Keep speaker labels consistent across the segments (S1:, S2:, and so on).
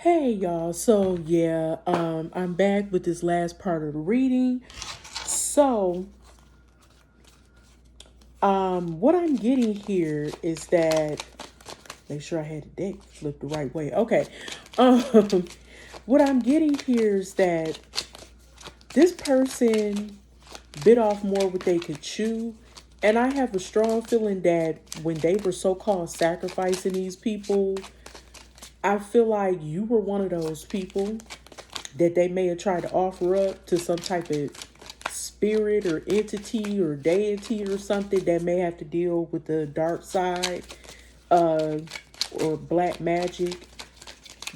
S1: Hey y'all, so yeah, I'm back with this last part of the reading. So, what I'm getting here is that make sure I had the deck flipped the right way. Okay. Um, what I'm getting here is that this person bit off more what they could chew. And I have a strong feeling that when they were so called sacrificing these people, I feel like you were one of those people that they may have tried to offer up to some type of spirit or entity or deity or something that may have to deal with the dark side uh, or black magic.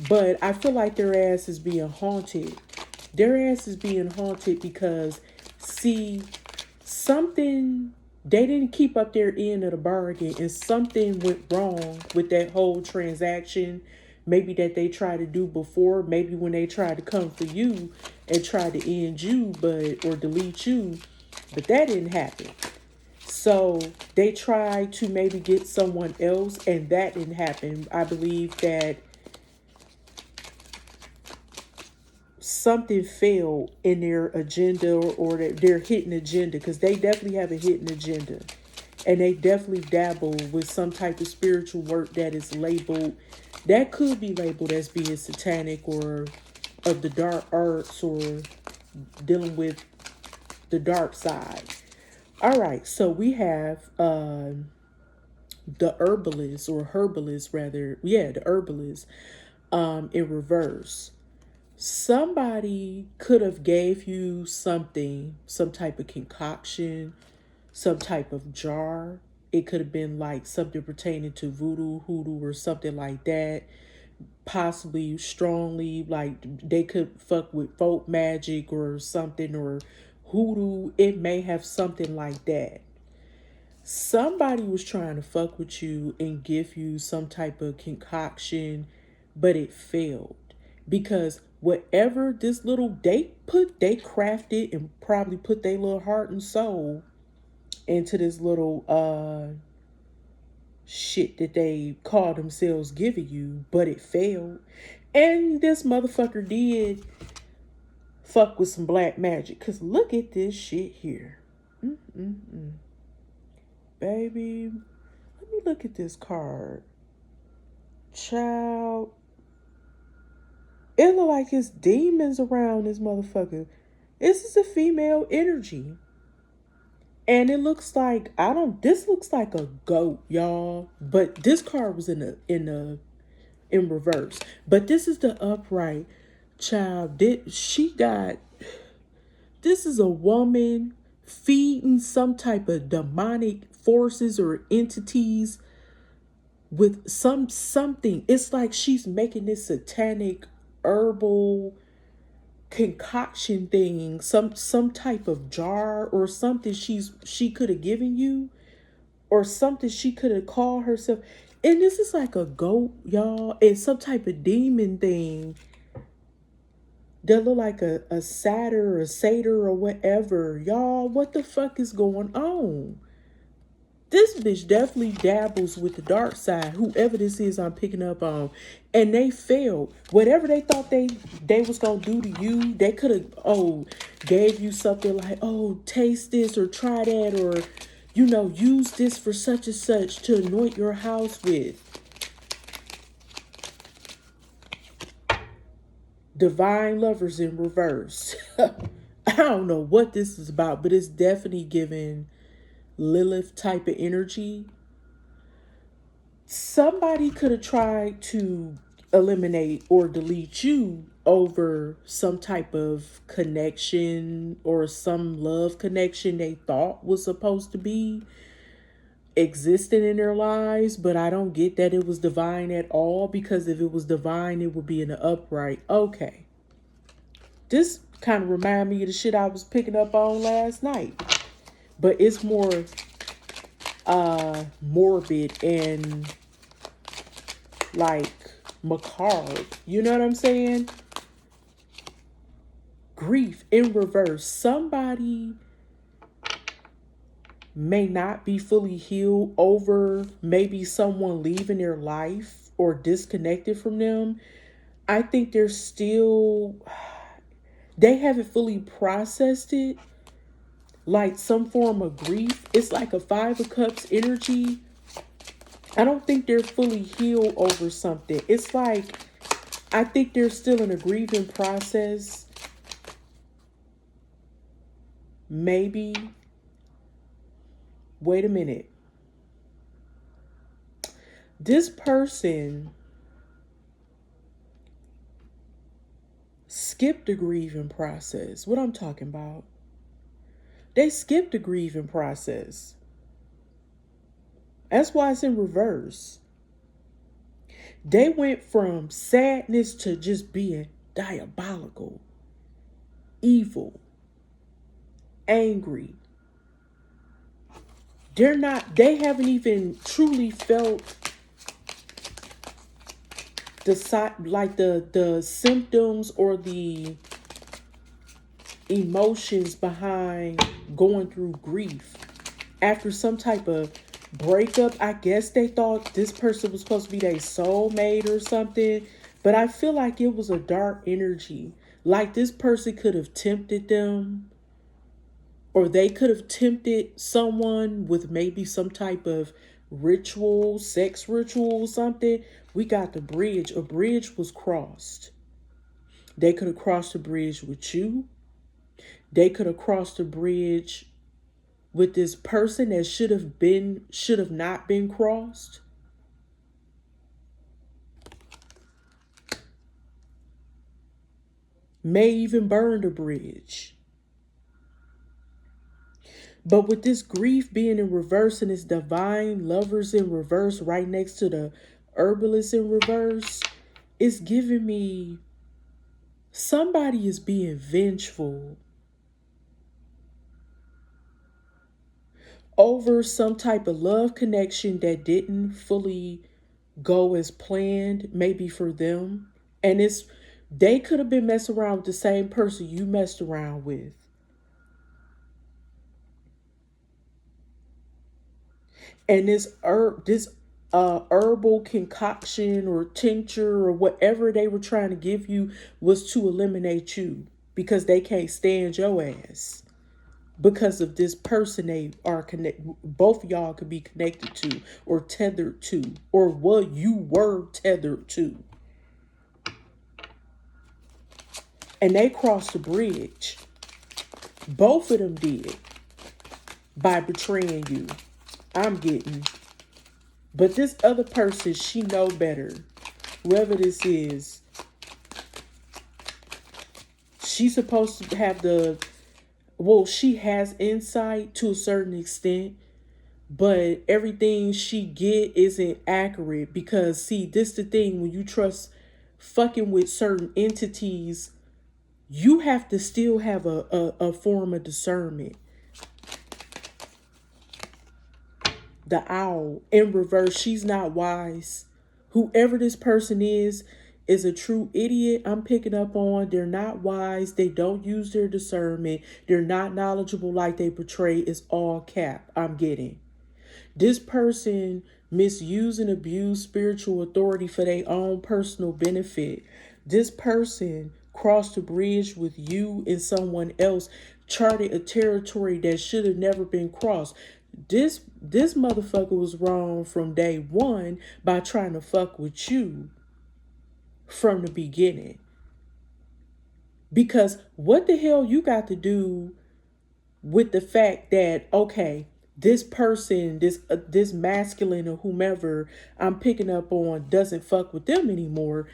S1: But I feel like their ass is being haunted. Their ass is being haunted because, see, something, they didn't keep up their end of the bargain and something went wrong with that whole transaction. Maybe that they tried to do before, maybe when they tried to come for you and tried to end you, but or delete you, but that didn't happen. So they tried to maybe get someone else and that didn't happen. I believe that something failed in their agenda or their hidden agenda, because they definitely have a hidden agenda and they definitely dabble with some type of spiritual work that is labeled, that could be labeled as being satanic or of the dark arts or dealing with the dark side. All right, so we have the herbalist, or herbalist rather, yeah, the herbalist in reverse. Somebody could have gave you something, some type of concoction, some type of jar. It could have been like something pertaining to voodoo, hoodoo, or something like that. Possibly strongly, like they could fuck with folk magic or something, or hoodoo. It may have something like that. Somebody was trying to fuck with you and give you some type of concoction, but it failed because whatever this little they crafted and probably put their little heart and soul into this little shit that they call themselves giving you, but it failed. And this motherfucker did fuck with some black magic, cause look at this shit here. Mm-mm-mm. Baby, let me look at this card. Child, it look like it's demons around this motherfucker. This is a female energy. And it looks like, I don't, this looks like a goat, y'all. But this card was in reverse. But this is the upright. Child, this is a woman feeding some type of demonic forces or entities with something. It's like she's making this satanic herbal concoction thing, some type of jar or something she could have given you, or something she could have called herself. And this is like a goat, y'all, and some type of demon thing that look like a satyr or a satyr or whatever. Y'all, what the fuck is going on? This bitch definitely dabbles with the dark side, whoever this is I'm picking up on. And they failed. Whatever they thought they was gonna do to you, they could have gave you something like, oh, taste this or try that, or use this for such and such to anoint your house with. Divine lovers in reverse. I don't know what this is about, but it's definitely giving Lilith type of energy. Somebody could have tried to eliminate or delete you over some type of connection or some love connection they thought was supposed to be existing in their lives, but I don't get that it was divine at all, because if it was divine, it would be in the upright. Okay. This kind of remind me of the shit I was picking up on last night. But it's more morbid and like macabre. You know what I'm saying? Grief in reverse. Somebody may not be fully healed over maybe someone leaving their life or disconnected from them. I think they're still, they haven't fully processed it, like some form of grief. It's like a Five of Cups energy. I don't think they're fully healed over something. It's like, I think they're still in a grieving process. Maybe. Wait a minute. This person skipped the grieving process. What I'm talking about? They skipped the grieving process. That's why it's in reverse. They went from sadness to just being diabolical, evil, angry. They haven't even truly felt the symptoms or the emotions behind going through grief. After some type of breakup, I guess they thought this person was supposed to be their soulmate or something. But I feel like it was a dark energy. Like this person could have tempted them, or they could have tempted someone with maybe some type of ritual, sex ritual or something. We got the bridge. A bridge was crossed. They could have crossed the bridge with you. They could have crossed the bridge with this person that should have not been crossed. May even burn the bridge. But with this grief being in reverse and this divine lovers in reverse right next to the herbalist in reverse, it's giving me somebody is being vengeful over some type of love connection that didn't fully go as planned, maybe for them. And they could have been messing around with the same person you messed around with. And this herbal concoction or tincture or whatever they were trying to give you was to eliminate you because they can't stand your ass. Because of this person they are connected, both of y'all could be connected to or tethered to, or what you were tethered to. And they crossed the bridge. Both of them did. By betraying you. I'm getting. But this other person, she know better. Whoever this is, she's supposed to have she has insight to a certain extent, but everything she get isn't accurate because, see, this the thing, when you trust fucking with certain entities, you have to still have a form of discernment. The owl in reverse, she's not wise. Whoever this person is a true idiot. I'm picking up on. They're not wise. They don't use their discernment. They're not knowledgeable like they portray. It's all cap. I'm getting. This person misuse and abuse spiritual authority for their own personal benefit. This person crossed the bridge with you and someone else, charted a territory that should have never been crossed. This motherfucker was wrong from day one by trying to fuck with you from the beginning. Because what the hell you got to do with the fact that, okay, this person, this masculine or whomever I'm picking up on doesn't fuck with them anymore,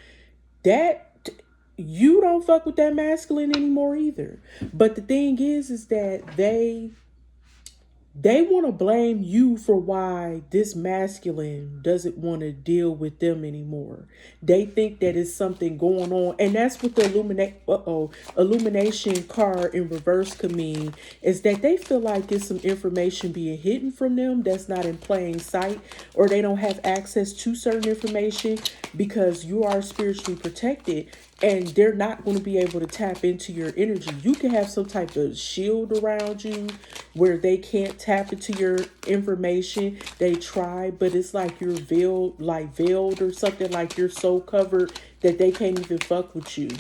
S1: that you don't fuck with that masculine anymore either. But the thing is that they want to blame you for why this masculine doesn't want to deal with them anymore. They think that it's something going on. And that's what the illumination card in reverse could mean, is that they feel like there's some information being hidden from them that's not in plain sight, or they don't have access to certain information because you are spiritually protected. And they're not going to be able to tap into your energy. You can have some type of shield around you. where they can't tap into your information. They try, but it's like you're veiled or something, like you're so covered that they can't even fuck with you.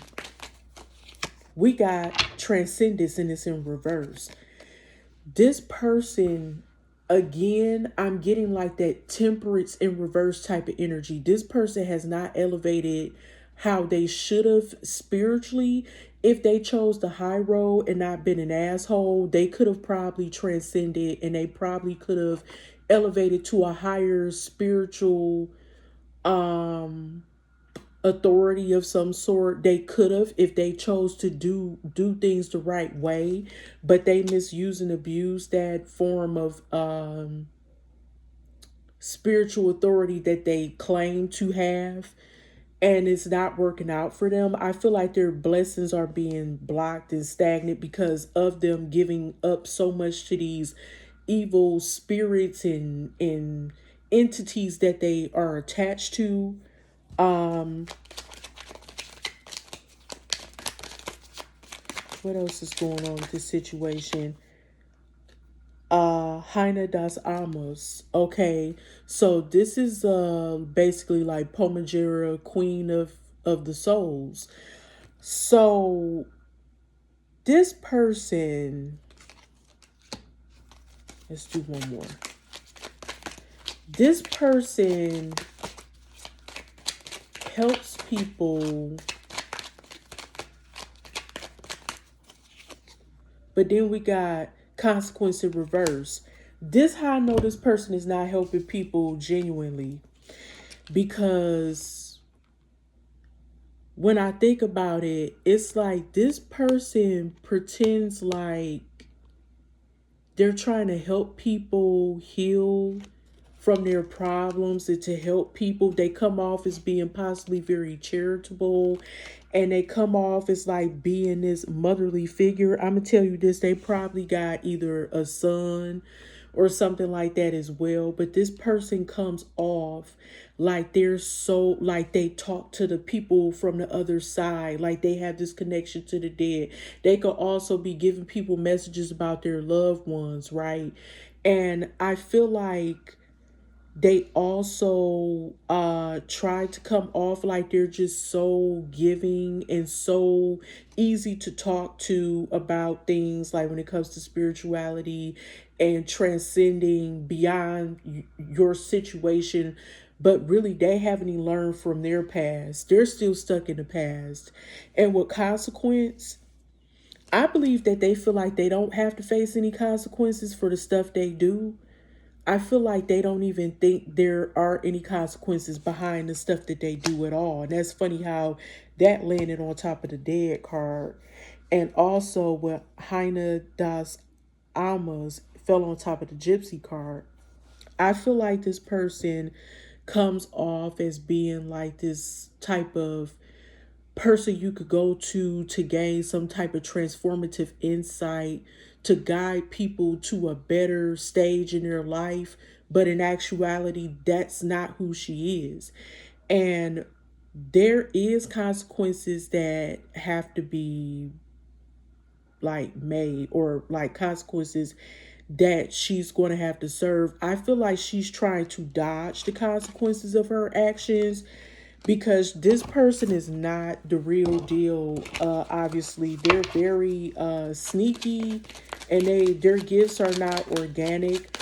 S1: We got transcendence and it's in reverse. This person, again, I'm getting like that temperance in reverse type of energy. This person has not elevated how they should have spiritually. If they chose the high road and not been an asshole, they could have probably transcended, and they probably could have elevated to a higher spiritual authority of some sort. They could have, if they chose to do things the right way, but they misuse and abuse that form of spiritual authority that they claim to have, and it's not working out for them. I feel like their blessings are being blocked and stagnant because of them giving up so much to these evil spirits and entities that they are attached to. What else is going on with this situation? Reina das Almas. Okay, so this is basically like Pomegera, Queen of the Souls. So this person, let's do one more. This person helps people, but then we got consequence in reverse. This how I know this person is not helping people genuinely, because when I think about it, it's like this person pretends like they're trying to help people heal from their problems and to help people. They come off as being possibly very charitable, and they come off as like being this motherly figure. I'm gonna tell you this, they probably got either a son or something like that as well, but this person comes off like they're so, like they talk to the people from the other side, like they have this connection to the dead. They could also be giving people messages about their loved ones, right? And I feel like they also try to come off like they're just so giving and so easy to talk to about things, like when it comes to spirituality and transcending beyond your situation. But really, they haven't even learned from their past. They're still stuck in the past. And with consequence, I believe that they feel like they don't have to face any consequences for the stuff they do. I feel like they don't even think there are any consequences behind the stuff that they do at all. And that's funny how that landed on top of the dead card. And also with Reina das Almas fell on top of the gypsy card. I feel like this person comes off as being like this type of person you could go to gain some type of transformative insight, to guide people to a better stage in their life. But in actuality, that's not who she is. And there is consequences that have to be like made, or like consequences that she's going to have to serve. I feel like she's trying to dodge the consequences of her actions, because this person is not the real deal. Obviously, they're very sneaky, and their gifts are not organic.